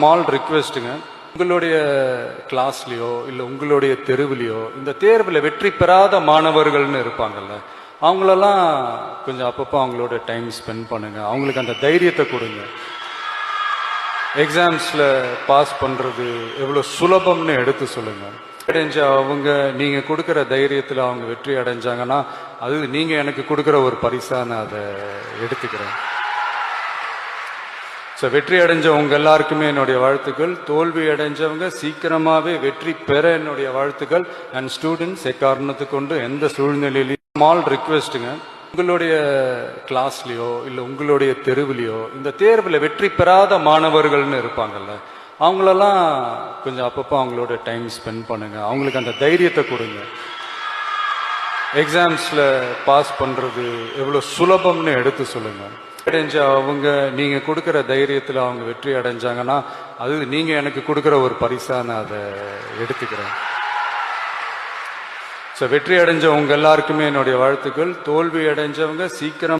Small ரிக்வெஸ்ட்டுங்க, உங்களுடைய கிளாஸ்லயோ இல்லை உங்களுடைய தெருவிலையோ இந்த தேர்வில் வெற்றி பெறாத மாணவர்கள்னு இருப்பாங்கல்ல, அவங்களெல்லாம் கொஞ்சம் அப்பப்போ அவங்களோட டைம் ஸ்பெண்ட் பண்ணுங்க. அவங்களுக்கு அந்த தைரியத்தை கொடுங்க. எக்ஸாம்ஸில் பாஸ் பண்ணுறது எவ்வளோ சுலபம்னு எடுத்து சொல்லுங்க. அடைஞ்ச அவங்க நீங்கள் கொடுக்குற தைரியத்தில் அவங்க வெற்றி அடைஞ்சாங்கன்னா அது நீங்கள் எனக்கு கொடுக்குற ஒரு பரிசாக நான் அதை எடுத்துக்கிறேன். ஸோ வெற்றி அடைஞ்சவங்க எல்லாருக்குமே என்னுடைய வாழ்த்துக்கள். தோல்வி அடைஞ்சவங்க சீக்கிரமாகவே வெற்றி பெற என்னுடைய வாழ்த்துக்கள். அண்ட் ஸ்டூடெண்ட்ஸ் எக்காரணத்து கொண்டு எந்த சூழ்நிலையிலையும் ஸ்மால் ரிக்வெஸ்ட்டுங்க, உங்களுடைய கிளாஸ்லேயோ இல்லை உங்களுடைய தெருவிலையோ இந்த தேர்வில் வெற்றி பெறாத மாணவர்கள்னு இருப்பாங்கல்ல, அவங்களெல்லாம் கொஞ்சம் அப்பப்போ அவங்களோட டைம் ஸ்பெண்ட் பண்ணுங்க. அவங்களுக்கு அந்த தைரியத்தை கொடுங்க. எக்ஸாம்ஸில் பாஸ் பண்ணுறது எவ்வளோ சுலபம்னு எடுத்து சொல்லுங்கள். அடைஞ்ச அவங்க நீங்கள் கொடுக்குற தைரியத்தில் அவங்க வெற்றி அடைஞ்சாங்கன்னா அது நீங்கள் எனக்கு கொடுக்குற ஒரு பரிசாக நான் அதை எடுத்துக்கிறேன். ஸோ வெற்றி அடைஞ்சவங்க எல்லாருக்குமே என்னுடைய வாழ்த்துக்கள். தோல்வி அடைஞ்சவங்க சீக்கிரம்